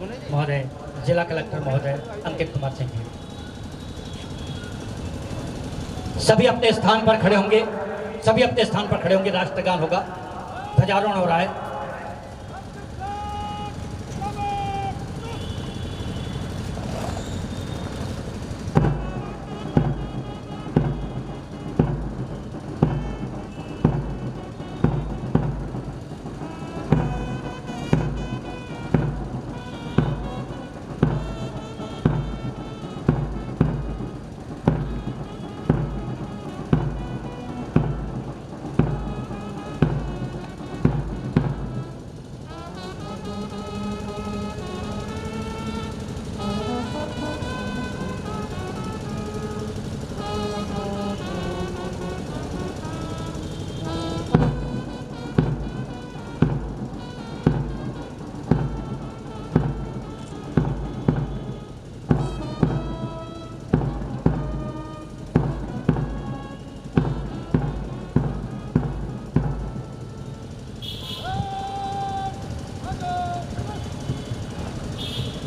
महोदय, जिला कलेक्टर महोदय अंकित कुमार सिंह जी, सभी अपने स्थान पर खड़े होंगे। सभी अपने स्थान पर खड़े होंगे। राष्ट्रगान होगा, ध्वजारोहण हो रहा है।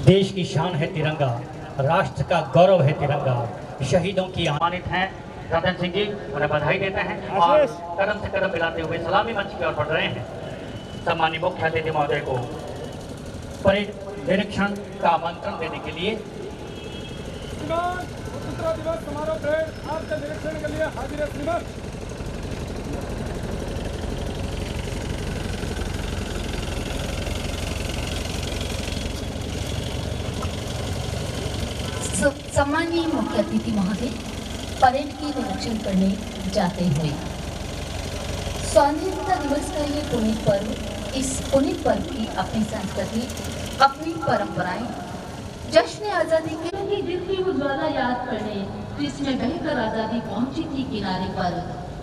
देश की शान है तिरंगा, राष्ट्र का गौरव है तिरंगा। शहीदों की सम्मानित हैं रतन सिंह जी, उन्हें बधाई देते हैं और कदम से कदम मिलाते हुए सलामी मंच की ओर बढ़ रहे हैं। सम्मानित मुख्य अतिथि महोदय को परेड निरीक्षण का आमंत्रण देने के लिए स्वतंत्रता दिवस समारोह परेड आपके निरीक्षण के लिए हाजिर है श्रीमान। सम्मानीय मुख्य अतिथि महोदय, परेड की निरीक्षण करने जाते हुए स्वाधीनता दिवस का ये पुनीत पर्व, इस पुनीत पर्व की अपनी संस्कृति, अपनी परंपराएं, जश्न आजादी के दिल की उज्ज्वला याद करने, जिसमें बहकर आजादी पहुंची थी किनारे पर,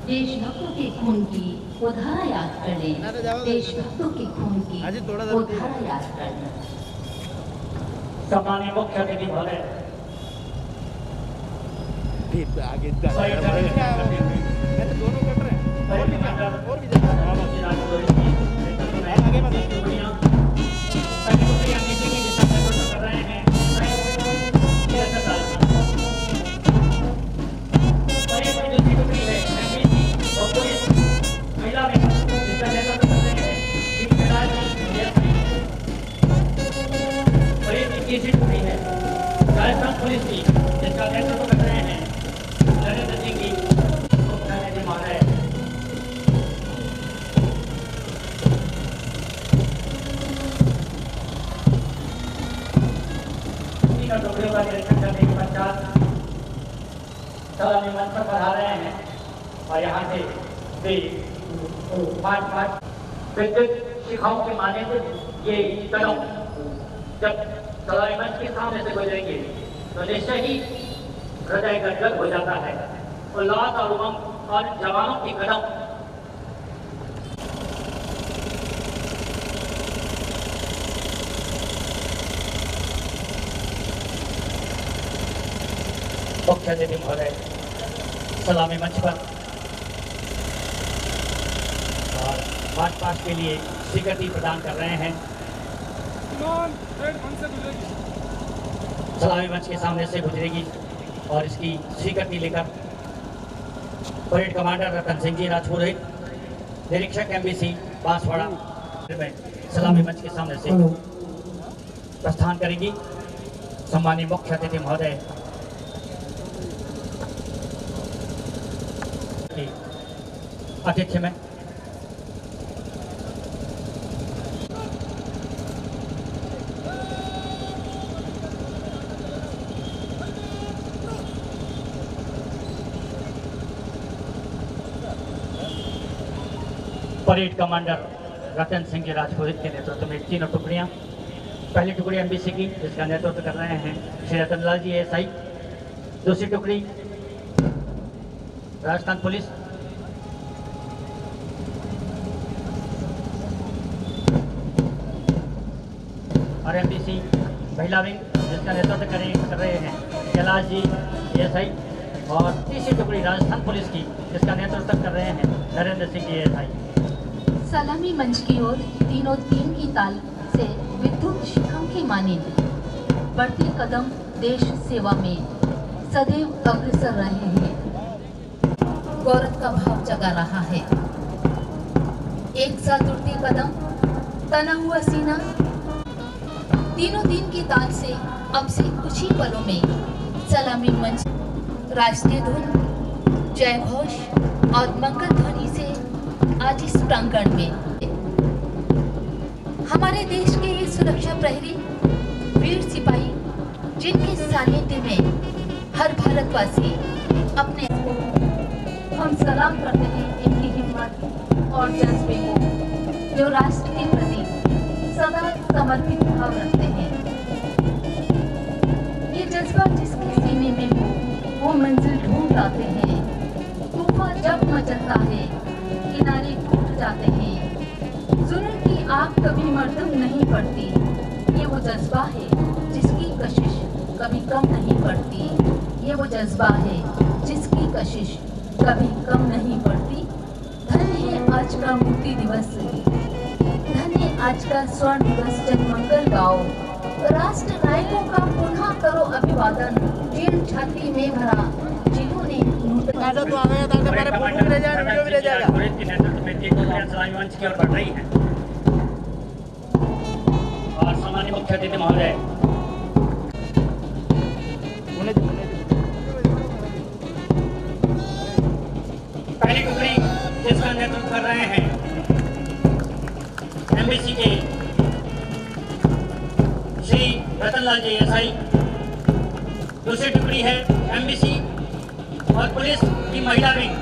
देशभक्तों के खून की वो धारा याद करने, देशभक्तों के खून की वो धारा याद करने। सम्मानीय मुख्य अतिथि महोदय आगे दोनों कट रहे हैं और भी राजस्थान पुलिस की जिसका नेतृत्व कर रहे हैं नरेंद्र सिंह जी, मुख्य अतिथि महोदय। तीनों टुकड़ियों का निरीक्षण करने के पश्चात सलामी मंच पर पढ़ा रहे हैं और यहाँ से वे पाँच विद्युत शिखाओं के माने से ये कदम जब सलामी मंच के सामने से गुजरेंगे तो निश्चय ही हृदय गदगद हो जाता है। उल्लास और उमंग और जवानों की कदम मुख्य अतिथि महोदय सलामी मंच पर और मार्च पास्ट के लिए स्वीकृति प्रदान कर रहे हैं। सलामी मंच के सामने से गुजरेगी और इसकी स्वीकृति लेकर परेड कमांडर रतन सिंह जी राजपुरोहित, निरीक्षक एमबीसी बांसवाड़ा में सलामी मंच के सामने से प्रस्थान करेगी। सम्मानीय मुख्य अतिथि महोदय की आतिथ्य में परेड कमांडर रतन सिंह राजपुरोहित के नेतृत्व में तीनों टुकड़ियां, पहली टुकड़ी एमबीसी की जिसका नेतृत्व कर रहे हैं श्री रतनलाल जी एएसआई, दूसरी टुकड़ी राजस्थान पुलिस, और एमबीसी महिला विंग जिसका नेतृत्व कर रहे हैं कैलाश जी एएसआई, और तीसरी टुकड़ी राजस्थान पुलिस की जिसका नेतृत्व कर रहे हैं नरेंद्र सिंह जी एएसआई। सलामी मंच की ओर तीनों तीन की ताल से विद्युत शिखाओं की मानिंद बढ़ती कदम देश सेवा में सदैव अग्रसर रहे हैं, गौरव का भाव जगा रहा है। एक साथ उठती कदम, तना हुआ सीना, तीनों दिन की ताल से अब से कुछ ही पलों में सलामी मंच, राष्ट्रीय धुन, जय घोष और मंगल ध्वनि से आज इस प्रांगण में हमारे देश के ये सुरक्षा प्रहरी, वीर सिपाही, जिनके सानिध्य में हर भारतवासी अपने हम सलाम करते हैं इनकी हिम्मत और जज्बे को, जो राष्ट्र के प्रति सदा समर्पित भाव रखते हैं। ये जज्बा जिसके सीने में हो वो मंजिल ढूंढ लाते हैं। तूफान जब मचलता है किनारे टूट जाते हैं। जुल्म की आग कभी मरदम नहीं पड़ती। ये वो जज्बा है जिसकी कशिश कभी कम नहीं पड़ती। ये वो जज्बा है जिसकी कशिश कभी कम नहीं पड़ती। धन्य है आज का मुक्ति दिवस, धन्य आज का स्वर्ण दिवस। जनमंगल गाओ, राष्ट्र नायकों का पुनः करो अभिवादन। जेल छाती में भरा जिन्होंने मंच की ओर बढ़ रही है और सामान्य मुख्य अतिथि महोदय पहली टुकड़ी जिसका नेतृत्व कर रहे हैं एमबीसी के श्री रतनलाल जी एसआई। दूसरी टुकड़ी है एमबीसी और पुलिस की महिला विंग,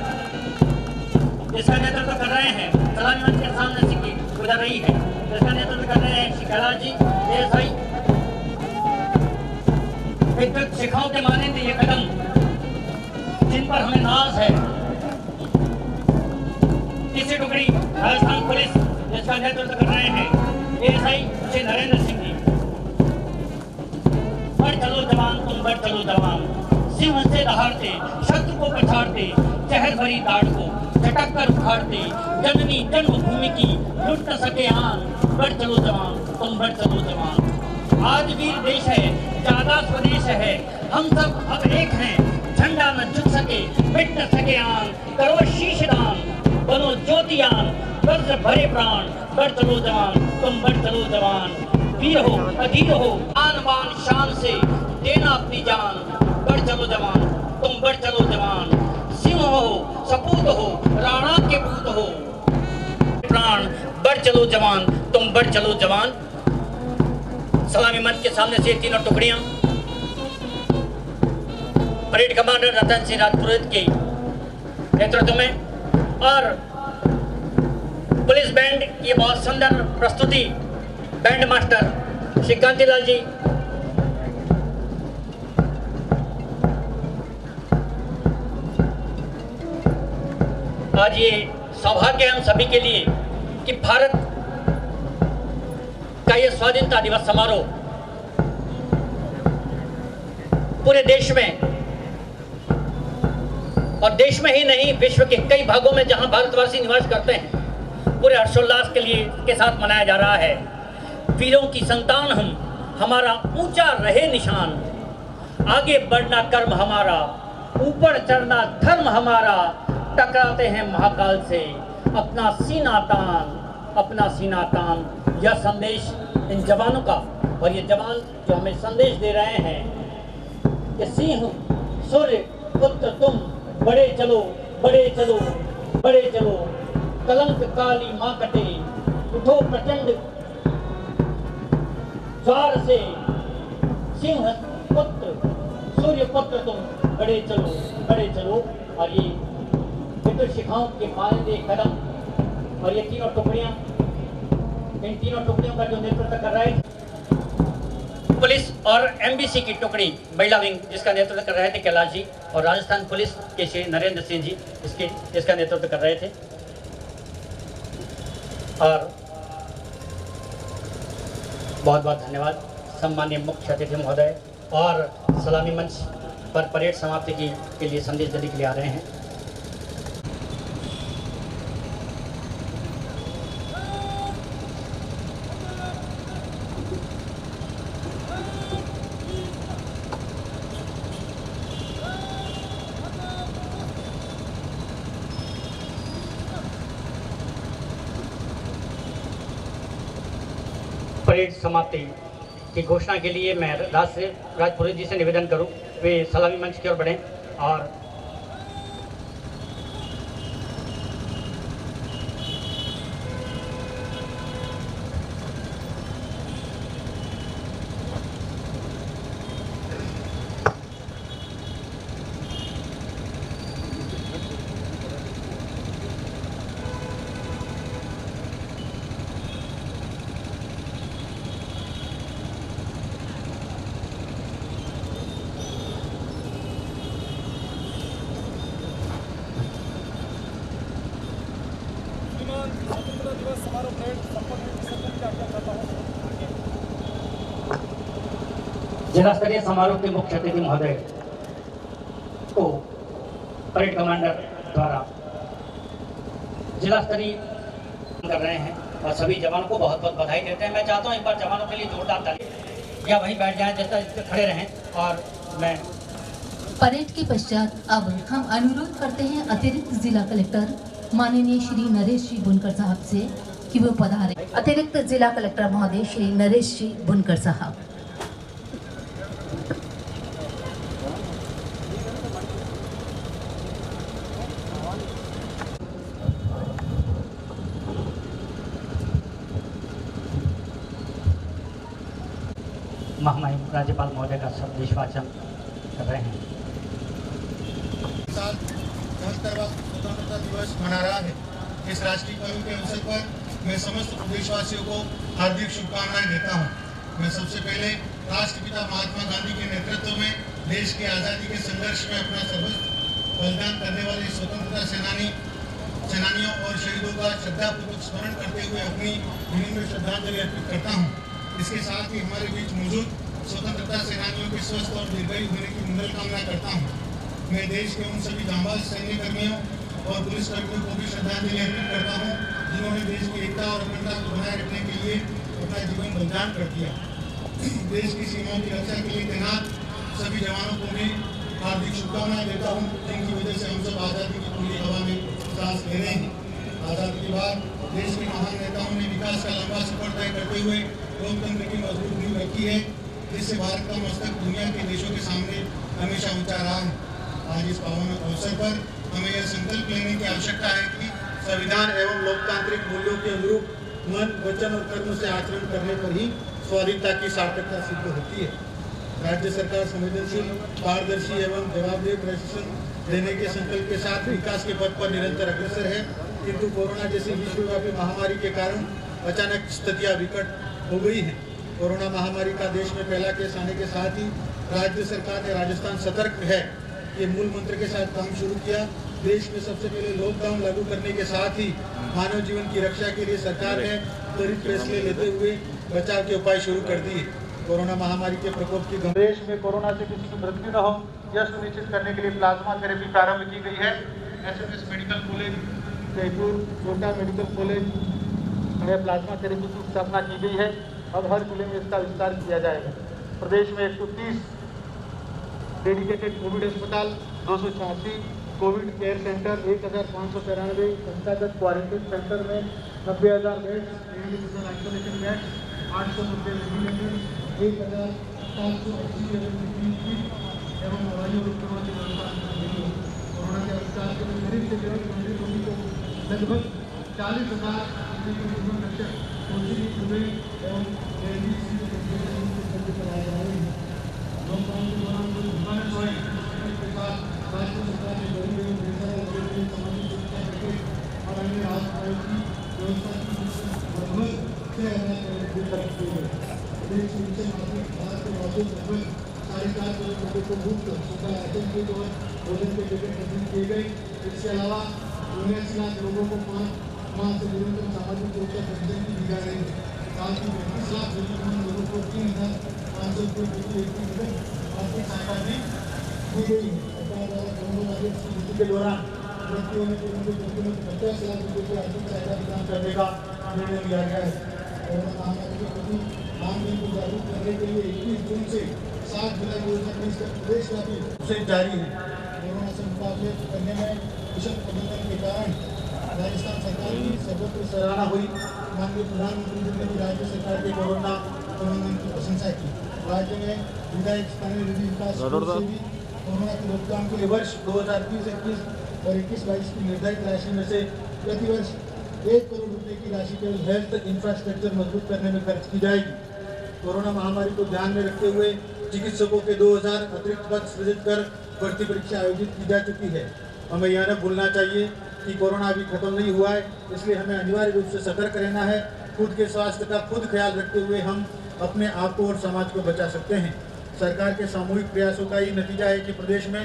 जिसका नेतृत्व कर रहे हैं सलामी मंच के सामने से गुजर रही है, जिसका नेतृत्व कर रहे हैं श्री कैलाश जी एसआई। विद्युत शिखाओं के मानिंद ये कदम जिन पर हमें नाज है। तीसरी टुकड़ी राजस्थान पुलिस, जिसका नेतृत्व कर रहे हैं एएसआई श्री नरेंद्र सिंह जी। बढ़ चलो जवान तुम बढ़ चलो जवान, सिंह से दहाड़ते शत्रु को पछाड़ते, जहर भरी दाढ़ को झटक कर उखाड़ते, जननी जन्मभूमि की लुट न सके आन। बढ़ चलो जवान तुम बढ़ चलो जवान। आज वीर देश है ज्यादा स्वदेश है, हम सब अब एक हैं, झंडा न झुक सके मिट न सके आन। करो शीश दान बनो ज्योतियान, कर्ज भरे प्राण। बढ़ चलो जवान तुम बढ़ चलो जवान। वीर हो अधीर हो आन बान शान से देना अपनी जान। बढ़ चलो जवान तुम बढ़ चलो जवान। सिंह हो सपूत हो राणा के पूत हो प्राण। बढ़ चलो जवान तुम बढ़ चलो जवान। सलामी मंच के सामने से तीनों टुकड़ियां परेड कमांडर रतन सिंह राजपुरोहित के नेतृत्व में और पुलिस बैंड की बहुत सुंदर प्रस्तुति बैंड मास्टर श्री कांतिलाल जी। आज ये सौभाग्य है हम सभी के लिए कि भारत का ये स्वाधीनता दिवस समारोह पूरे देश में और देश में ही नहीं विश्व के कई भागों में जहां भारतवासी निवास करते हैं पूरे हर्षोल्लास के साथ मनाया जा रहा है। वीरों की संतान हम, हमारा ऊंचा रहे निशान। आगे बढ़ना कर्म हमारा, ऊपर चढ़ना धर्म हमारा। टकराते हैं महाकाल से अपना सीना तान, अपना सीना तान। यह संदेश इन जवानों का, और ये जवान जो हमें संदेश दे रहे हैं कि सिंह सूर्य पुत्र तुम बड़े चलो बड़े चलो बड़े चलो। कलंक काली मां कटे उठो प्रचंड ज्वार से। सिंह पुत्र सूर्य पुत्र तुम बड़े चलो बड़े चलो। और ये विद्युत शिखाओं के मानदे कदम और ये तीनों टुकड़ियां, इन तीनों टुकड़ियों का जो नेतृत्व कर रहे थे पुलिस और एमबीसी की टुकड़ी महिला विंग, जिसका नेतृत्व कर रहे थे कैलाश जी, और राजस्थान पुलिस के श्री नरेंद्र सिंह जी इसका नेतृत्व कर रहे थे। और बहुत बहुत धन्यवाद सम्माननीय मुख्य अतिथि महोदय और सलामी मंच पर परेड समाप्ति के लिए संदेश देने के लिए आ रहे हैं। परेड समाप्ति की घोषणा के लिए मैं राज पुरोहित जी से निवेदन करूं, वे सलामी मंच की ओर बढ़ें और स्वतंत्रता दिवस समारोह परेड संपन्न विसर्जन की आज्ञा करता हूँ। जिला स्तरीय समारोह के मुख्य अतिथि महोदय को परेड कमांडर द्वारा जिला स्तरीय कर रहे हैं और सभी जवानों को बहुत बहुत बधाई देते हैं। मैं चाहता हूँ एक बार जवानों के लिए जोरदार ताली, या वहीं बैठ जाएं जैसा खड़े रहें। और मैं परेड के पश्चात अब हम अनुरोध करते हैं अतिरिक्त जिला कलेक्टर माननीय श्री नरेश जी बुनकर साहब से कि वो पधारे। अतिरिक्त जिला कलेक्टर महोदय श्री नरेश जी बुनकर साहब। महामहिम राज्यपाल महोदय का संदेश वाचन कर रहे हैं। 72वां स्वतंत्रता दिवस मना रहा है। इस राष्ट्रीय पर्व के अवसर पर मैं समस्त प्रदेशवासियों को हार्दिक शुभकामनाएं देता हूं। मैं सबसे पहले राष्ट्रपिता महात्मा गांधी के नेतृत्व में देश की आज़ादी के संघर्ष में अपना सर्वस्व बलिदान करने वाले स्वतंत्रता सेनानियों और शहीदों का श्रद्धापूर्वक स्मरण करते हुए अपनी विनम्र श्रद्धांजलि अर्पित करता हूँ। इसके साथ ही हमारे बीच मौजूद स्वतंत्रता सेनानियों के स्वस्थ और दीर्घायु होने की मंगल कामना करता हूँ। मैं देश के उन सभी जांबाज सैन्य कर्मियों और पुलिस कर्मियों को भी श्रद्धांजलि अर्पित करता हूँ जिन्होंने देश की एकता और अखंडता को बनाए रखने के लिए अपना जीवन बलिदान कर दिया। देश की सीमाओं की रक्षा के लिए तैनात सभी जवानों को भी हार्दिक शुभकामनाएं देता हूँ, जिनकी वजह से हम सब आज़ादी की खुली हवा में सांस ले रहे हैं। आज़ादी के बाद देश के महान नेताओं ने विकास का लंबा सफर तय करते हुए लोकतंत्र की मजबूत नींव रखी है, जिससे भारत का मस्तक दुनिया के देशों के सामने हमेशा ऊंचा रहा है। आज इस पावन अवसर पर हमें यह संकल्प लेने की आवश्यकता है कि संविधान एवं लोकतांत्रिक मूल्यों के अनुरूप मन, वचन और कर्म से आचरण करने पर ही स्वाधीनता की सार्थकता सिद्ध होती है। राज्य सरकार संवेदनशील, पारदर्शी एवं जवाबदेह प्रशासन देने के संकल्प के साथ विकास के पथ पर निरंतर अग्रसर है, किंतु कोरोना जैसी विश्वव्यापी महामारी के कारण अचानक स्थितियां विकट हो गई है। कोरोना महामारी का देश में फैला केस आने के साथ ही राज्य सरकार ने राजस्थान सतर्क है ये मूल मंत्र के साथ काम शुरू किया। देश में सबसे पहले लॉकडाउन लागू करने के साथ ही मानव जीवन की रक्षा के लिए सरकार ने त्वरित फैसले लेते हुए बचाव के उपाय शुरू कर दिए। कोरोना महामारी के प्रकोप की देश में कोरोना से किसी की मृत्यु न हो यह सुनिश्चित करने के लिए प्लाज्मा थेरेपी प्रारंभ की गई है। SMS medical college Jaipur, Kota medical college में प्लाज्मा थेरेपी की स्थापना की गई है। अब हर जिले में इसका विस्तार किया जाएगा। प्रदेश में 130 डेडिकेटेड कोविड अस्पताल, 286 कोविड केयर सेंटर, 1593 संस्थागत क्वारंटीन सेंटर में 90,000 बेड्स, आइसोलेशन बेड्स, 890 वेंटिलेटर, 1,780 एवं दवाइयों और उपकरणों की व्यवस्था की गई है। कोरोना के उपचार के लिए गरीब से गरीब गंभीर रोगी को लगभग 40,000 जीवन रक्षक एवं चलाए जा रहे हैं। लॉकडाउन के दौरान कोई भूखा न सोए, इसके साथ राज्य सरकार ने गरीब एवं बेसहारा लोगों के लिए सामाजिक सुरक्षा पैकेज और अन्य राहत उपायों की व्यवस्था की लगभग 6,000 करोड़ खर्च किए गए। प्रदेश के नीचे नागरिक भारत के मौजूद लगभग 4.5 करोड़ लोगों को मुफ्त सुखा राशन की और भोजन के पैकेट प्रदान किए गए। इसके अलावा 19 लाख लोगों को 5 माह से निरंतर सामाजिक सुरक्षा पेंशन की दी जा रही है। साथ ही 35 लाख जरूरतमंद लोगों को 3,500 रुपये प्रति व्यक्ति आर्थिक सहायता भी दी गई है। सरकार द्वारा कोरोना वायरस की स्थिति के दौरान मृत्यु होने पर उनके व्यक्तियों को 50 लाख रुपये की आर्थिक सहायता प्रदान करने का निर्णय लिया गया है। कोरोना महामारी के प्रति आम जन को जागरूक करने के लिए 21 जून से 7 जुलाई 2019 तक प्रदेशव्यापी जारी है। कोरोना से मुकाबले करने में कुशल प्रबंधन के कारण राजस्थान सरकार की सर्वत्र सराहना हुई। माननीय प्रधानमंत्री जी ने भी राज्य सरकार के कोरोना प्रबंधन की प्रशंसा की। राज्य में विधायक स्थानीय निधि विकास से भी कोरोना की रोकथाम के लिए वर्ष 2020-21 और 21-22 की निर्धारित राशि में से प्रतिवर्ष 1 करोड़ रुपए की राशि केवल हेल्थ इंफ्रास्ट्रक्चर मजबूत करने में खर्च की जाएगी। कोरोना महामारी को ध्यान में रखते हुए चिकित्सकों के 2000 अतिरिक्त पद सृजित कर भर्ती परीक्षा आयोजित की जा चुकी है। हमें यह न भूलना चाहिए कि कोरोना अभी खत्म नहीं हुआ है, इसलिए हमें अनिवार्य रूप से सतर्क रहना है। खुद के स्वास्थ्य का खुद ख्याल रखते हुए हम अपने आप को और समाज को बचा सकते हैं। सरकार के सामूहिक प्रयासों का ही नतीजा है कि प्रदेश में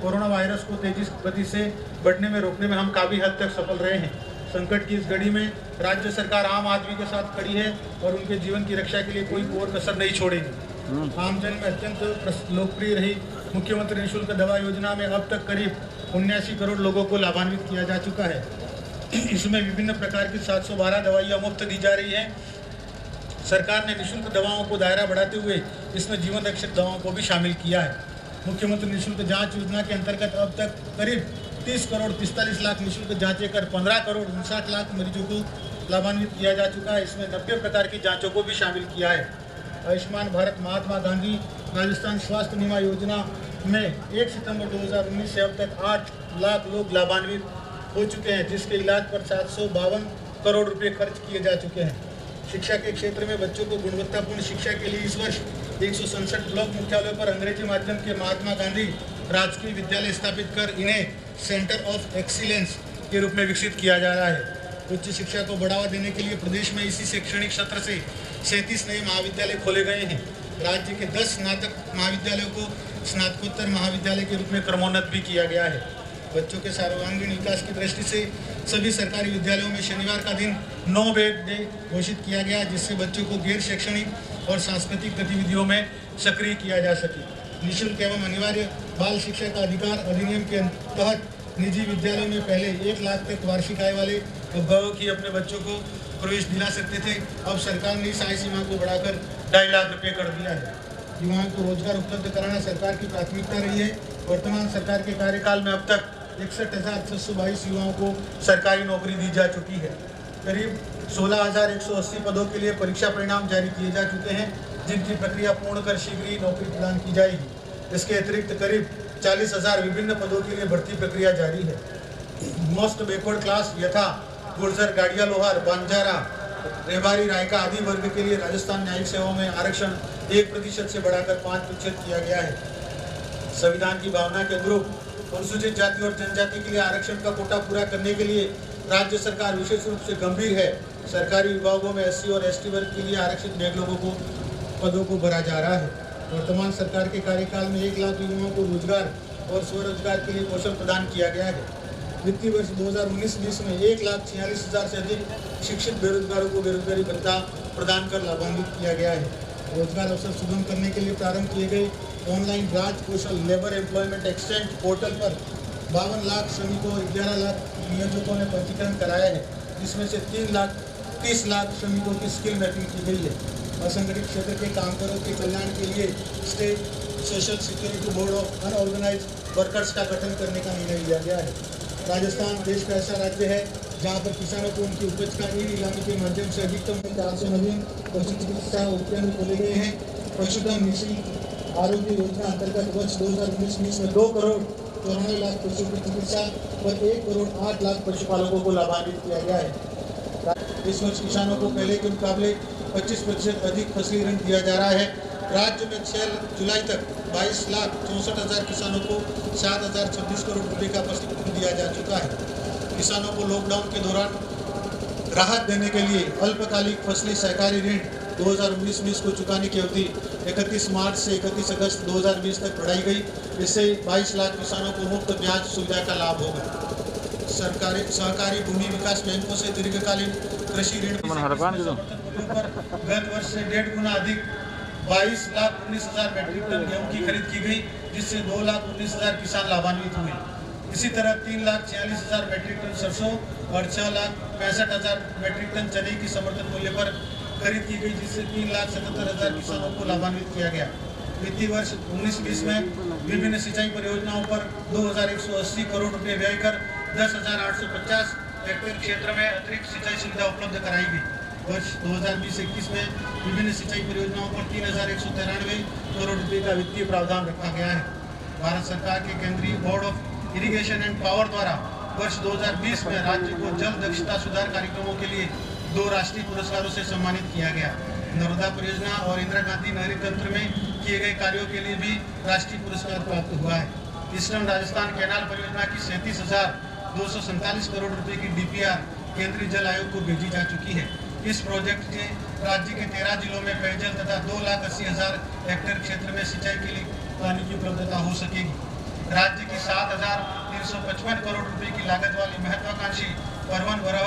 कोरोना वायरस को तेजी गति से बढ़ने में रोकने में हम काफ़ी हद तक सफल रहे हैं। संकट की इस घड़ी में राज्य सरकार आम आदमी के साथ खड़ी है और उनके जीवन की रक्षा के लिए कोई और कसर नहीं छोड़ेगी। आमजन में अत्यंत लोकप्रिय रही मुख्यमंत्री निःशुल्क दवा योजना में अब तक करीब 79 करोड़ लोगों को लाभान्वित किया जा चुका है। इसमें विभिन्न प्रकार की 712 दवाइयाँ मुफ्त दी जा रही हैं। सरकार ने निःशुल्क दवाओं को दायरा बढ़ाते हुए इसमें जीवन रक्षक दवाओं को भी शामिल किया है। मुख्यमंत्री निःशुल्क जांच योजना के अंतर्गत अब तक करीब 30 करोड़ 45 लाख निःशुल्क जांचें कर 15 करोड़ 59 लाख मरीजों को लाभान्वित किया जा चुका है। इसमें 90 प्रकार की जांचों को भी शामिल किया है। आयुष्मान भारत महात्मा गांधी राजस्थान स्वास्थ्य बीमा योजना में 1 सितंबर 2019 से अब तक 8 लाख लोग लाभान्वित हो चुके हैं, जिसके इलाज पर 752 करोड़ रुपए खर्च किए जा चुके हैं। शिक्षा के क्षेत्र में बच्चों को गुणवत्तापूर्ण शिक्षा के लिए इस वर्ष 167 ब्लॉक मुख्यालयों पर अंग्रेजी माध्यम के महात्मा गांधी राजकीय विद्यालय स्थापित कर इन्हें सेंटर ऑफ एक्सीलेंस के रूप में विकसित किया जा रहा है। उच्च शिक्षा को बढ़ावा देने के लिए प्रदेश में इसी शैक्षणिक सत्र से 37 नए महाविद्यालय खोले गए हैं। राज्य के 10 स्नातक महाविद्यालयों को स्नातकोत्तर महाविद्यालय के रूप में क्रमोन्नत भी किया गया है। बच्चों के सर्वांगीण विकास की दृष्टि से सभी सरकारी विद्यालयों में शनिवार का दिन नो बेड डे घोषित किया गया, जिससे बच्चों को गैर शैक्षणिक और सांस्कृतिक गतिविधियों में सक्रिय किया जा सके। निःशुल्क एवं अनिवार्य बाल शिक्षा का अधिकार अधिनियम के तहत निजी विद्यालयों में पहले 1 लाख तक वार्षिक आय वाले अभिभावक ही अपने बच्चों को प्रवेश दिला सकते थे। अब सरकार ने इस आय सीमा को बढ़ाकर 2.5 लाख रुपये कर दिया है। युवाओं को रोजगार उपलब्ध कराना सरकार की प्राथमिकता रही है। वर्तमान सरकार के कार्यकाल में अब तक 61,622 युवाओं को सरकारी नौकरी दी जा चुकी है। करीब 16,180 पदों के लिए परीक्षा परिणाम जारी किए जा चुके हैं, जिनकी प्रक्रिया पूर्ण कर शीघ्र ही नौकरी प्रदान की जाएगी। इसके अतिरिक्त करीब 40,000 विभिन्न पदों के लिए भर्ती प्रक्रिया जारी है। मोस्ट बैकवर्ड क्लास यथा गुर्जर, गाड़िया, लोहार, बंजारा, रेबारी, रायका आदि वर्ग के लिए राजस्थान न्यायिक सेवाओं में आरक्षण 1% से बढ़ाकर 5% किया गया है। संविधान की भावना के अनुरूप अनुसूचित जाति और जनजाति के लिए आरक्षण का कोटा पूरा करने के लिए राज्य सरकार विशेष रूप से गंभीर है। सरकारी विभागों में SC और ST वर्ग के लिए आरक्षित नए लोगों को पदों को भरा जा रहा है। वर्तमान सरकार के कार्यकाल में 1 लाख युवाओं को रोजगार और स्वरोजगार के लिए कौशल प्रदान किया गया है। वित्तीय वर्ष 2019-20 में 1,46,000 से अधिक शिक्षित बेरोजगारों को बेरोजगारी भत्ता प्रदान कर लाभान्वित किया गया है। रोजगार अवसर सुगम करने के लिए प्रारंभ किए गए ऑनलाइन राज कौशल लेबर एम्प्लॉयमेंट एक्सचेंज पोर्टल पर 52 लाख श्रमिकों और 11 लाख नियोजकों ने पंजीकरण कराया है, जिसमें से 30 लाख श्रमिकों की स्किल मैपिंग की गई है। असंगठित क्षेत्र के कामगारों के कल्याण के लिए state social security board of unorganised workers का गठन करने का निर्णय लिया गया है। राजस्थान देश का ऐसा राज्य है जहां पर किसानों को उनकी उपज का ई-नीलामी के माध्यम से अधिकतम 400 नवीन पशु चिकित्सा उपकेंद्र खोले गए हैं। पशुधन निःशुल्क आरोग्य योजना अंतर्गत वर्ष 2019-20 में 2 करोड़ 94 लाख पशु की चिकित्सा और 1 करोड़ 8 लाख पशुपालकों को लाभान्वित किया गया है। इस वर्ष किसानों को पहले के मुकाबले 25% अधिक फसली ऋण दिया जा रहा है। राज्य में 6 जुलाई तक 22,64,000 किसानों को 7,026 करोड़ रुपए का फसल ऋण दिया जा चुका है। किसानों को लॉकडाउन के दौरान राहत देने के लिए अल्पकालिक फसली सहकारी ऋण 2019-20 को चुकाने की अवधि 31 मार्च से 31 अगस्त 2020 तक बढ़ाई गई। इससे 22 लाख किसानों को मुफ्त ब्याज सुविधा का लाभ होगा। सरकारी सहकारी भूमि विकास बैंकों से दीर्घकालीन कृषि ऋण गत वर्ष से 1.5 गुना अधिक 22,19,000 मैट्रिक टन गेहूं की खरीद की गई, जिससे 2,19,000 किसान लाभान्वित हुए। इसी तरह 3,46,000 मैट्रिक टन सरसों और 6,65,000 मैट्रिक टन चने की समर्थन मूल्य पर खरीद की गई, जिससे 3,77,000 किसानों को लाभान्वित किया गया। वित्तीय वर्ष 19-20 में विभिन्न सिंचाई परियोजनाओं पर 2,180 करोड़ रुपए व्यय कर 10,850 हेक्टेयर क्षेत्र में अतिरिक्त सिंचाई सुविधा उपलब्ध कराई गई। वर्ष 2020-21 में विभिन्न सिंचाई परियोजनाओं पर 3,193 करोड़ रुपए का वित्तीय प्रावधान रखा गया है। भारत सरकार के केंद्रीय board of irrigation and power द्वारा वर्ष 2020 में राज्य को जल दक्षता सुधार कार्यक्रमों के लिए 2 राष्ट्रीय पुरस्कारों से सम्मानित किया गया। नर्मदा परियोजना और इंदिरा गांधी नहरी तंत्र में किए गए कार्यों के लिए भी राष्ट्रीय पुरस्कार प्राप्त हुआ है। ईस्टर्न राजस्थान कैनाल परियोजना की 37,247 करोड़ रुपए की DPR केंद्रीय जल आयोग को भेजी जा चुकी है। इस प्रोजेक्ट से राज्य के 13 जिलों में पेयजल तथा 2,80,000 हेक्टेयर क्षेत्र में सिंचाई के लिए पानी की उपलब्धता हो सकेगी। राज्य की 7,355 करोड़ रुपए की लागत वाली महत्वाकांक्षी परवन वरह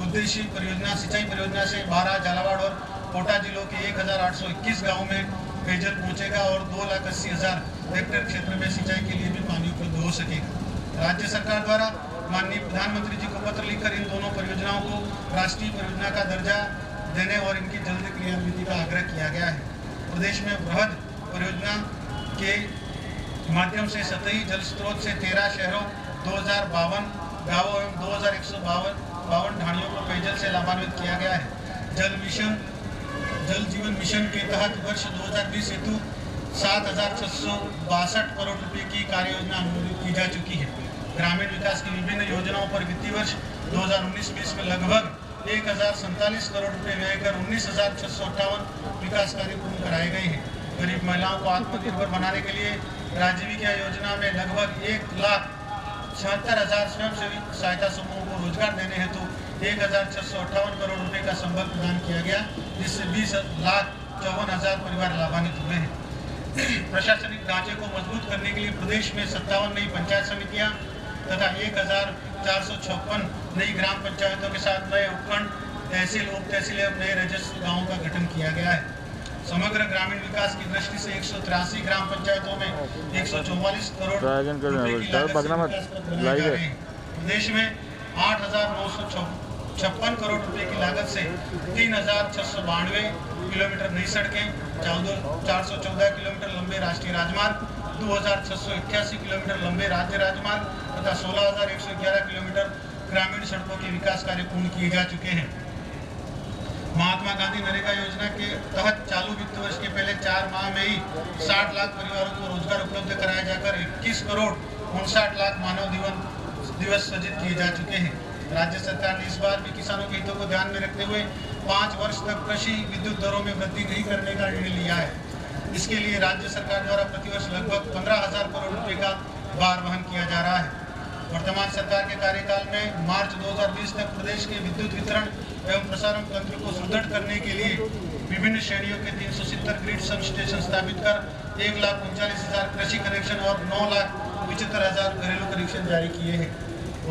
उद्देश्य परियोजना सिंचाई परियोजना से 12 झालावाड़ और कोटा जिलों के 1,821 गाँव में पेयजल पहुंचेगा और 2,80,000 हेक्टेयर क्षेत्र में सिंचाई के लिए भी पानी उपलब्ध हो सकेगा। राज्य सरकार द्वारा माननीय प्रधानमंत्री जी को पत्र लिखकर इन दोनों परियोजनाओं को राष्ट्रीय परियोजना का दर्जा देने और इनकी जल्द क्रियान्विति का आग्रह किया गया है। प्रदेश में बृहद परियोजना के माध्यम से सतही जल स्रोत से 13 शहरों 2,052 गाँवों एवं 2,152 ढाणियों को पेयजल से लाभान्वित किया गया है। जल जीवन मिशन के तहत वर्ष 2020 हेतु 7,662 करोड़ रुपए की कार्य योजना अनुमोदित की जा चुकी है। ग्रामीण विकास की विभिन्न योजनाओं पर वित्तीय वर्ष 2019-20 में लगभग 1,047 करोड़ रुपए व्यय कर 19,658 विकास कार्य पूर्ण कराए गए हैं। गरीब महिलाओं को आत्मनिर्भर बनाने के लिए राजीविका योजना में लगभग 1,76,000 स्वयंसेवी सहायता समूहों को रोजगार देने हेतु 1,658 करोड़ रुपए का संबल प्रदान किया गया, जिससे 20,54,000 परिवार लाभान्वित हुए हैं। प्रशासनिक ढांचे को मजबूत करने के लिए प्रदेश में 57 नई पंचायत समितियां तथा 1,456 नई ग्राम पंचायतों के साथ नए उपखंड, तहसील, उप तहसील एवं नए राजस्व गाँवों का गठन किया गया है। समग्र ग्रामीण विकास की दृष्टि से 183 ग्राम पंचायतों में 144 करोड़ रुपए की लागत से विकास पथ बनाए जा रहे हैं। प्रदेश में 8,956 करोड़ रुपए की लागत से 3,692 किलोमीटर नई सड़कें, 414 किलोमीटर लंबे राष्ट्रीय राजमार्ग, 2,681 किलोमीटर लंबे राज्य राजमार्ग तथा 16,111 किलोमीटर ग्रामीण सड़कों के विकास कार्य पूर्ण किए जा चुके हैं। महात्मा गांधी नरेगा योजना के तहत चालू वित्त वर्ष के पहले 4 माह में ही 60 लाख परिवारों को रोजगार उपलब्ध कराया जाकर 21 करोड़ 59 लाख मानव दिवस सृजित किए जा चुके हैं। राज्य सरकार ने इस बार भी किसानों के हितों को ध्यान में रखते हुए 5 वर्ष तक कृषि विद्युत दरों में वृद्धि नहीं करने का निर्णय लिया है। इसके लिए राज्य सरकार द्वारा प्रतिवर्ष लगभग 15,000 करोड़ रुपए का भार वहन किया जा रहा है। वर्तमान सरकार के कार्यकाल में मार्च 2020 तक प्रदेश के विद्युत वितरण एवं प्रसारण तंत्र को सुदृढ़ करने के लिए विभिन्न श्रेणियों के 370 ग्रिड सब स्टेशन स्थापित कर 1,39,000 कृषि कनेक्शन और 9,75,000 घरेलू कनेक्शन जारी किए हैं।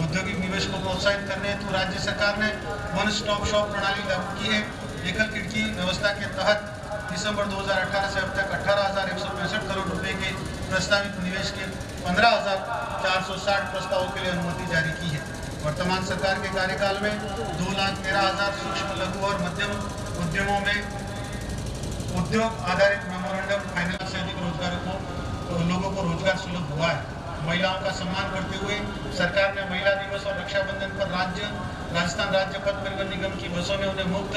औद्योगिक निवेश को प्रोत्साहित करने हेतु राज्य सरकार ने वन स्टॉप शॉप प्रणाली लागू की है। एकल खिड़की व्यवस्था के तहत दिसंबर 2018 से अब तक 18,165 करोड़ रुपए के प्रस्तावित निवेश के 15,460 प्रस्तावों के लिए अनुमति जारी की है। वर्तमान सरकार के कार्यकाल में 2,13,000 सूक्ष्म लघु और मध्यम उद्यमों में उद्योग आधारित मेमोरेंडम फाइनेंस से अधिक लोगों को रोजगार सुलभ हुआ है। महिलाओं का सम्मान करते हुए सरकार ने महिला दिवस और रक्षाबंधन पर राजस्थान राज्य पथ परिवहन निगम की बसों में उन्हें मुफ्त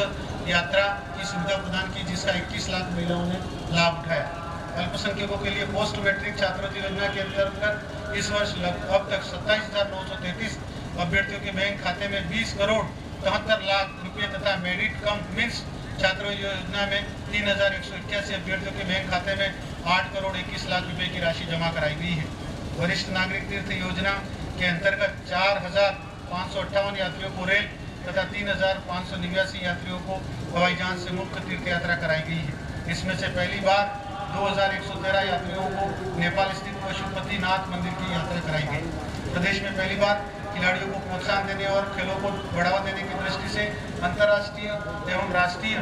यात्रा की सुविधा प्रदान की, जिसका 21 लाख महिलाओं ने लाभ उठाया। अल्पसंख्यकों के लिए पोस्ट मैट्रिक छात्रवृत्ति योजना के अंतर्गत इस वर्ष अब तक 27,933 अभ्यर्थियों के बैंक खाते में 20 करोड़ 73 लाख रुपए तथा मेरिट कम मीन्स छात्रवृत्ति योजना में 3,181 अभ्यर्थियों के बैंक खाते में 8 करोड़ 21 लाख रुपए की राशि जमा कराई गई है। वरिष्ठ नागरिक तीर्थ योजना के अंतर्गत 4,558 यात्रियों को रेल तथा 3,589 यात्रियों को हवाई जहाज से मुफ्त तीर्थ यात्रा कराई गई है। इसमें से पहली बार 2,113 यात्रियों को नेपाल स्थित पशुपतिनाथ मंदिर की यात्रा कराई गई। प्रदेश में पहली बार खिलाड़ियों को प्रोत्साहन देने और खेलों को बढ़ावा देने की दृष्टि से अंतर्राष्ट्रीय एवं राष्ट्रीय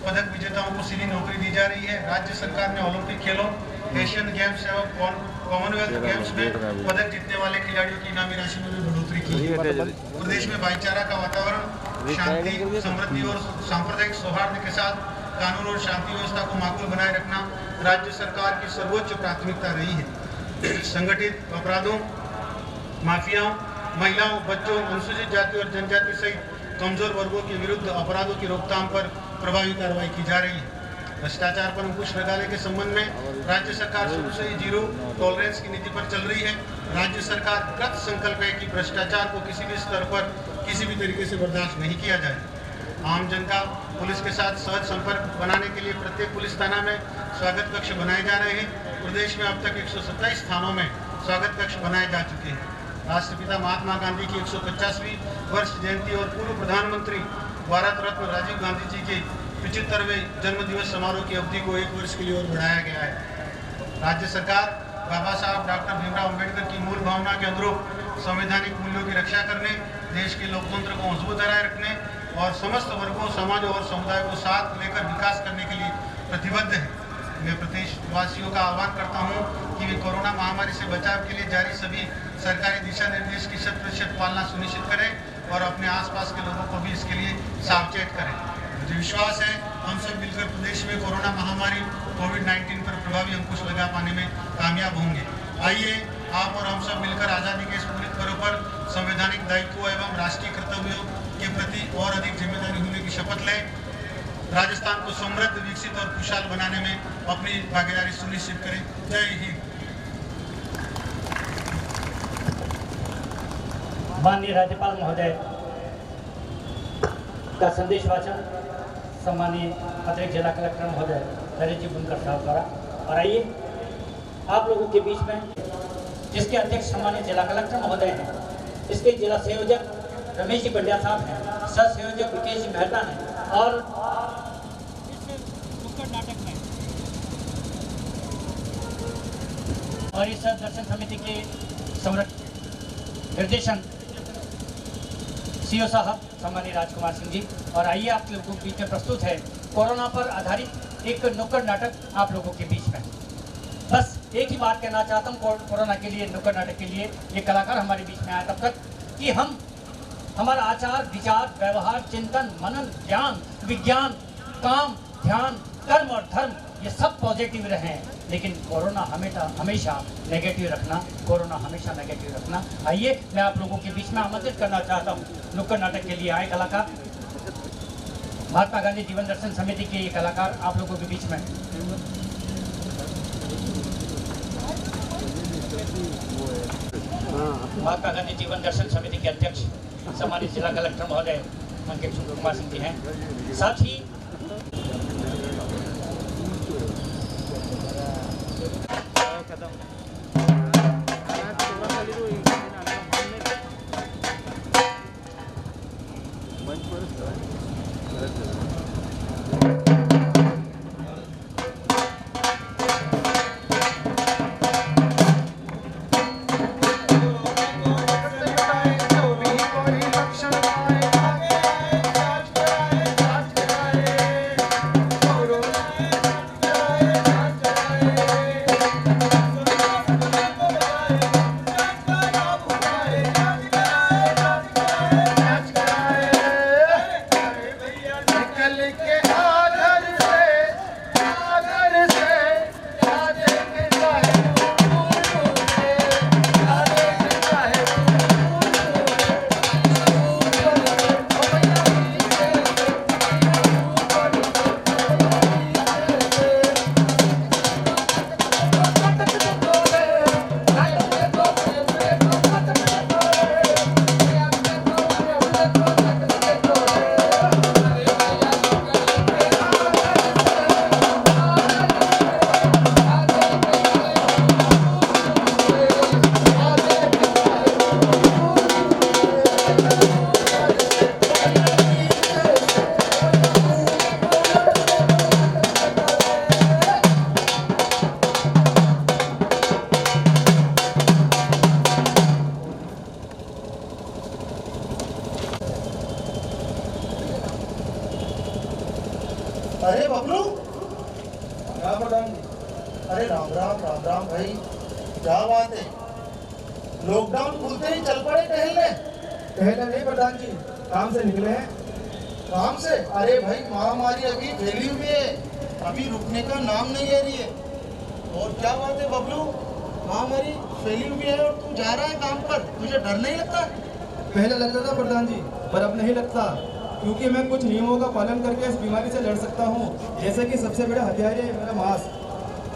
पदक विजेताओं को सीधी नौकरी दी जा रही है। राज्य सरकार ने ओलंपिक खेलों, एशियन गेम्स एवं कॉमनवेल्थ गेम्स में पदक जीतने वाले खिलाड़ियों की इनामी राशि में भी बढ़ोतरी की है। प्रदेश में भाईचारा का वातावरण, शांति, समृद्धि और सांप्रदायिक सौहार्द के साथ कानून और शांति व्यवस्था को माकूल बनाए रखना राज्य सरकार की सर्वोच्च प्राथमिकता रही है। संगठित अपराधों, माफियाओं महिलाओं, बच्चों, अनुसूचित जाति और जनजाति सहित कमजोर वर्गों के विरुद्ध अपराधों की रोकथाम पर प्रभावी कार्रवाई की जा रही है। भ्रष्टाचार पर अंकुश लगाने के संबंध में राज्य सरकार शुरू से ही जीरो टॉलरेंस की नीति पर चल रही है। राज्य सरकार कृत संकल्प है कि भ्रष्टाचार को किसी भी स्तर पर किसी भी तरीके से बर्दाश्त नहीं किया जाए। आम जनता पुलिस के साथ सहज संपर्क बनाने के लिए प्रत्येक पुलिस थाना में स्वागत कक्ष बनाए जा रहे हैं। प्रदेश में अब तक 127 थानों में स्वागत कक्ष बनाए जा चुके हैं। राष्ट्रपिता महात्मा गांधी की 150वीं वर्ष जयंती और पूर्व प्रधानमंत्री भारत रत्न राजीव गांधी जी के 75वें जन्म दिवस समारोह की अवधि को 1 वर्ष के लिए और बढ़ाया गया है। राज्य सरकार बाबा साहब डॉक्टर भीमराव अम्बेडकर की मूल भावना के अनुरूप संवैधानिक मूल्यों की रक्षा करने, देश के लोकतंत्र को मजबूत बनाए रखने और समस्त वर्गों, समाजों और समुदाय को साथ लेकर विकास करने के लिए प्रतिबद्ध है। मैं प्रदेशवासियों का आह्वान करता हूं कि वे कोरोना महामारी से बचाव के लिए जारी सभी सरकारी दिशा निर्देश की 100% पालना सुनिश्चित करें और अपने आसपास के लोगों को भी इसके लिए सावचेत करें। मुझे विश्वास है हम सब मिलकर प्रदेश में कोरोना महामारी कोविड-19 पर प्रभावी अंकुश लगा पाने में कामयाब होंगे। आइए आप और हम सब मिलकर आज़ादी के इस पूरे पर्व पर संवैधानिक दायित्व एवं राष्ट्रीय कर्तव्यों के प्रति और अधिक जिम्मेदारी होने की शपथ लें। राजस्थान को समृद्ध, विकसित और खुशहाल बनाने में अपनी भागीदारी सुनिश्चित करें। जय हिंद। माननीय राज्यपाल महोदय का संदेश वाचन सम्मानीय अतिरिक्त जिला कलेक्टर महोदय नरेश जी बुनकर साहब द्वारा। और आइए आप लोगों के बीच में जिसके अध्यक्ष सम्मानित जिला कलेक्टर महोदय हैं, इसके जिला संयोजक रमेश जी पंड्या साहब हैं, सह संयोजक विकेश जी मेहता हैं और इस दर्शन समिति के निर्देशन सीओ साहब सम्मानीय राजकुमार सिंह जी। और आइए आप लोगों के बीच में प्रस्तुत है कोरोना पर आधारित एक नुक्कड़ नाटक आप लोगों के बीच में। बस एक ही बात कहना चाहता हूँ कोरोना के लिए, नुक्कड़ नाटक के लिए ये कलाकार हमारे बीच में आए तब तक कि हम हमारा आचार, विचार, व्यवहार, चिंतन, मनन, ज्ञान, विज्ञान, काम, ध्यान, कर्म और धर्म ये सब पॉजिटिव रहे, लेकिन कोरोना हमेशा नेगेटिव रखना, कोरोना हमेशा नेगेटिव रखना। आइए मैं आप लोगों के बीच में आमंत्रित करना चाहता हूँ नुक्कड़ नाटक के लिए आए कलाकार, महात्मा गांधी जीवन दर्शन समिति के ये कलाकार आप लोगों के बीच में। महात्मा गांधी जीवन दर्शन समिति के अध्यक्ष सम्मानित जिला कलेक्टर महोदय अंकित कुमार सिंह जी हैं। साथ ही अरे बबलू, अरे राम राम भाई, क्या बात है? लॉकडाउन खुलते ही चल पड़े टहलने नहीं प्रधान जी, काम से निकले हैं। काम से? अरे भाई महामारी अभी फैली हुई है, अभी रुकने का नाम नहीं ले रही है। और क्या बात है बबलू, महामारी फैली हुई है और तू जा रहा है काम पर, तुझे डर नहीं लगता? पहले लगता था प्रधान जी, पर अब नहीं लगता, क्योंकि मैं कुछ नियमों का पालन करके इस बीमारी से लड़ सकता हूँ। जैसे कि सबसे बड़ा हथियार है मेरा मास्क।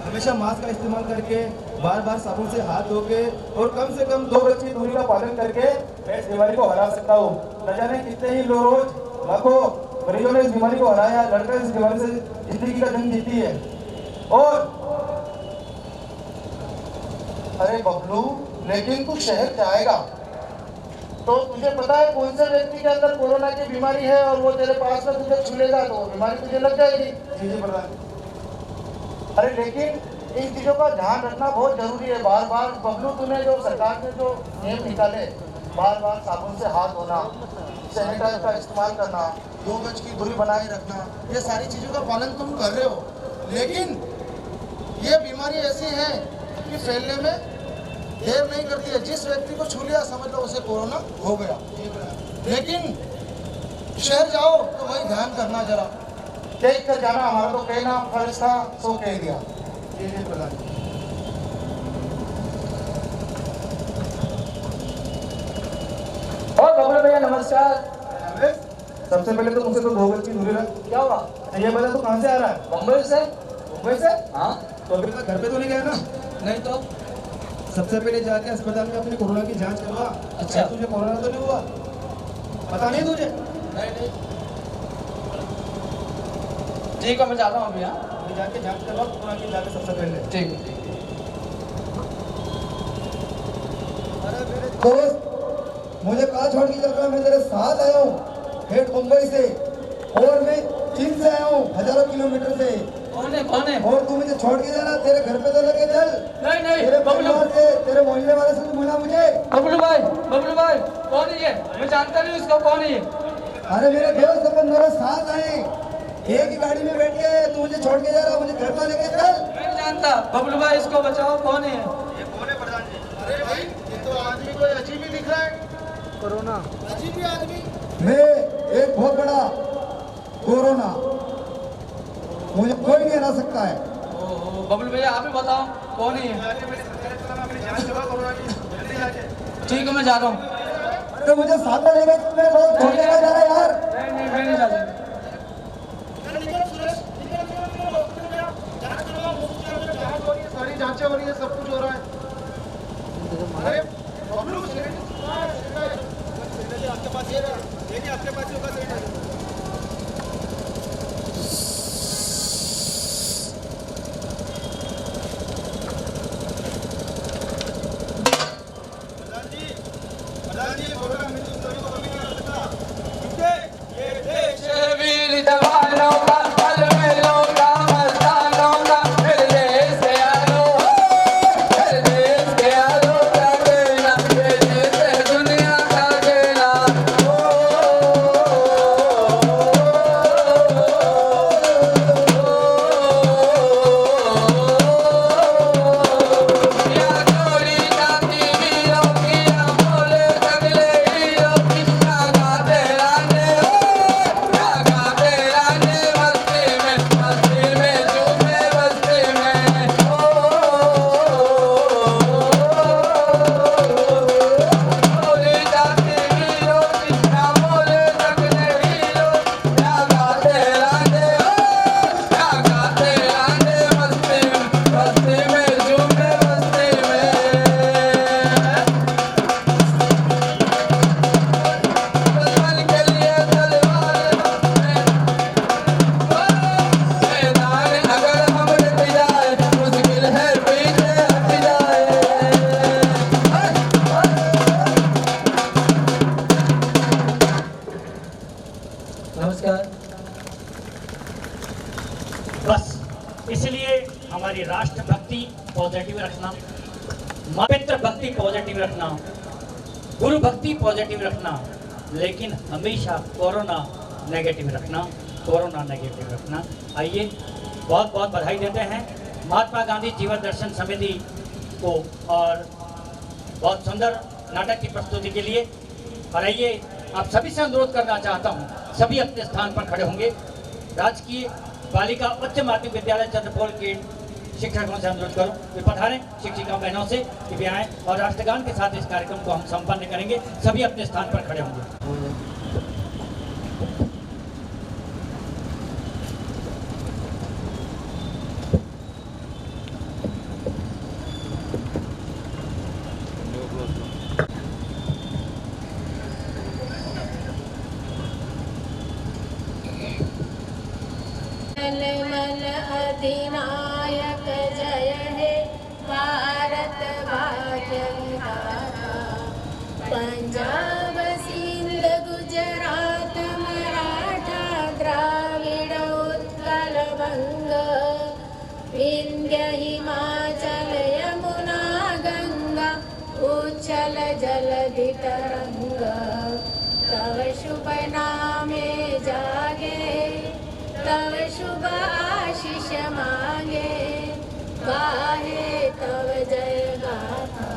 हमेशा मास्क का इस्तेमाल करके, बार बार साबुन से हाथ धो के और कम से कम 2 गज की दूरी का पालन करके मैं इस बीमारी को हरा सकता हूँ। न जाने कितने ही लोग रोज लाखों मरीजों ने इस बीमारी को हराया, लड़कर इस बीमारी से जिंदगी का जंग जीती है। और अरे बबलू, लेकिन तू शहर जाएगा तो तुझे पता है कौन से व्यक्ति के अंदर कोरोना की बीमारी है और वो तेरे पास में तुझे छूलेगा तो वो बीमारी तुझे लग जाएगी। जी जी प्रधान। अरे लेकिन इन चीज़ों का ध्यान रखना बहुत जरूरी है। बार बार बबलू, तूने जो सरकार ने जो नियम निकाले, बार बार साबुन से हाथ धोना, सैनिटाइजर का इस्तेमाल करना, 2 गज की दूरी बनाए रखना, ये सारी चीज़ों का पालन तुम कर रहे हो। लेकिन ये बीमारी ऐसी है कि फैलने में देर नहीं करती है। जिस व्यक्ति को छू लिया समझ लो उसे कोरोना हो गया। लेकिन शहर जाओ तो वही ध्यान करना, जरा देख कर जाना। हमारा तो कहना फर्ज था, सो कह दिया। जी जी प्रधान। और बबलू भैया नमस्कार। सबसे पहले तो मुझसे तो 2 गज की दूरी रख। क्या हुआ? ये बता तू कहाँ से आ रहा है? मुंबई से। मुंबई से? हाँ। तो अभी तक घर पे तो नहीं गया ना? नहीं तो सबसे पहले जाके अस्पताल में अपनी कोरोना की जांच करवा। अच्छा। तुझे कोरोना तो नहीं हुआ? पता नहीं तुझे? नहीं। ठीक है, मैं जाता हूँ अभी। हाँ, अभी जाके जांच करवा कोरोना की, जाके सबसे पहले। ठीक है। दोस्त, मुझे कहाँ छोड़ के चल रहा है? मैं तेरे साथ आया हूँ हेड मुंबई से, और मैं चीन से आया हूँ हजारों किलोमीटर से। कौन है? और तू मुझे छोड़ के जाना, तेरे घर पे तो लेके चल। नहीं तेरे बबलू, परिवार से, तेरे मोहल्ले वाले से तो मिला मुझे। बबलू भाई कौन है ये? मैं जानता नहीं उसको, कौन है ये? अरे मेरे दोस्त अपन मेरे साथ आए, एक ही गाड़ी में बैठ के, तू मुझे छोड़ के जा रहा, मुझे घर पर लेके चल। मैं नहीं जानता। बबलू भाई इसको बचाओ, कौन है? ये कौन है प्रधान जी? अरे भाई, ये तो आदमी कोई अजीब ही दिख रहा है। कोरोना अजीब ही आदमी। मैं एक बहुत बड़ा कोरोना, मुझे कोई नहीं हरा सकता है। बबलू भैया आप ही बताओ कौन है ये? ठीक है, मैं जा रहा हूँ। तो मुझे साथ में लेके चल, मैं बहुत छोड़ के जा रहा है यार। नहीं, मैं नहीं जाता। सारी जांचें हो रही है, सब कुछ हो रहा है। अरे बबलू, आपके पास ये रहा, देखिए आपके पास होगा सैनिटाइजर। प्रधान जी कोरोना मृत्यु सभी को कभी नहीं कर सकता, क्योंकि ये देश वीर जवानों का बल मिलो का मस्तानों का, फिर देश के आलो का देना, ये देश है दुनिया का देना। या गोरी जाती वीरों की, या बोले सगले हीरों की, या गाते राने मस्ती में झूमे बस्ती में। गोरी जाती वीरों की, या बोले सगले हीरों की, या गाते राने मस्ती में झूमे बस्ती में। दुश्मन के लिए तलवार मैदान अगर हम डट जाए, मुश्किल है पीछे हट जाए। नमस्कार। बस इसलिए हमारी राष्ट्रभक्ति पॉजिटिव रखना, पवित्र भक्ति पॉजिटिव रखना, गुरु भक्ति पॉजिटिव रखना, लेकिन हमेशा कोरोना नेगेटिव रखना। आइए बहुत बहुत बधाई देते हैं महात्मा गांधी जीवन दर्शन समिति को और बहुत सुंदर नाटक की प्रस्तुति के लिए। और आइए आप सभी से अनुरोध करना चाहता हूँ, सभी अपने स्थान पर खड़े होंगे। राजकीय बालिका उच्च माध्यमिक विद्यालय चंद्रपुर के शिक्षकों से अनुरोध करूं वे पधारें, शिक्षिका बहनों से कि वे आएं और राष्ट्रगान के साथ इस कार्यक्रम को हम संपन्न करेंगे। सभी अपने स्थान पर खड़े होंगे। अधिनायक जय हे भारत भाग्य विधाता। पंजाब सिंध गुजरात मराठा द्राविड़ उत्कल बंग विंध्य हिमाचल यमुना गंगा उच्छल जलधि तरंग। तव शुभ नामे जागे तव शुभ आशीष मांगे गाहे तव जय गाथा।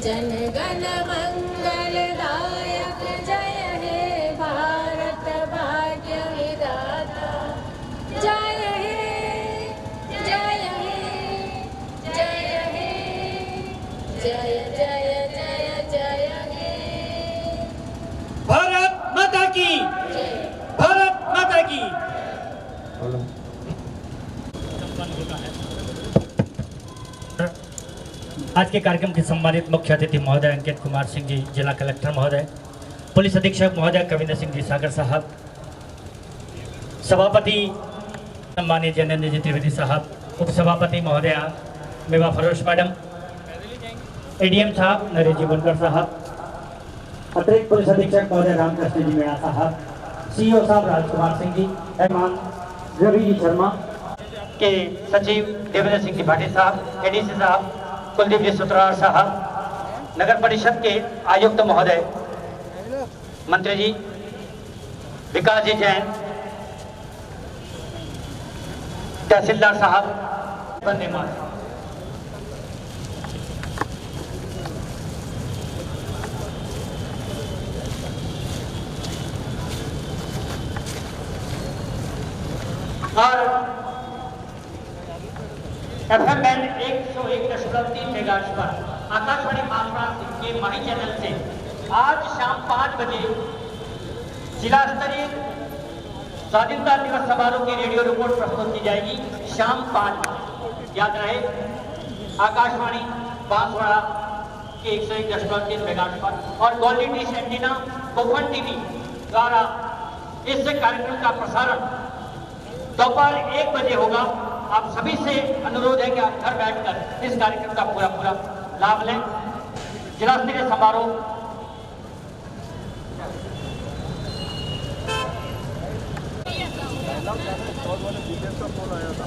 जन गण मंगल दायक जय हे भारत भाग्य विधाता। जय हे जय हे जय हे जय जय जय जय हे। भारत माता की, भारत माता की। आज के कार्यक्रम के सम्मानित मुख्य अतिथि महोदय अंकित कुमार सिंह जी, जिला कलेक्टर महोदय, पुलिस अधीक्षक महोदय कविंद्र सिंह जी सागर साहब, सभापति सम्मानित जैनेन्द्र जी त्रिवेदी साहब, उप सभापति महोदया मेवा फरोश मैडम, एडीएम साहब नरेश जी बनकर साहब, अतिरिक्त पुलिस अधीक्षक महोदय रामकृष्ण जी मीणा साहब, सीईओ साहब राजकुमार सिंह जी, मेहमान रवि जी शर्मा के सचिव देवेंद्र सिंह त्रिपाठी साहब, एडीसी साहब कुलदीप जी सुत्रार साहब, नगर परिषद के आयुक्त महोदय, मंत्री जी विकास जी जैन, तहसीलदार साहब, धन्यवाद। और FM बैंड 101.3 मेगाहर्ट्ज पर आकाशवाणी बांसवाड़ा के माही चैनल से आज शाम 5 बजे जिला स्तरीय स्वाधीनता दिवस समारोह की रेडियो रिपोर्ट प्रस्तुत की जाएगी। शाम 5 बजे याद रहे, आकाशवाणी बांसवाड़ा के 101.3 मेगाहर्ट्ज पर और गोल्डी डिश एंटीना कोकण टीवी द्वारा इस कार्यक्रम का प्रसारण दोपहर 1 बजे होगा। आप सभी से अनुरोध है कि आप घर बैठकर इस कार्यक्रम का पूरा लाभ लें। जिला स्तरीय समारोह बहुत वाले डिटेल्स का फोन आया था।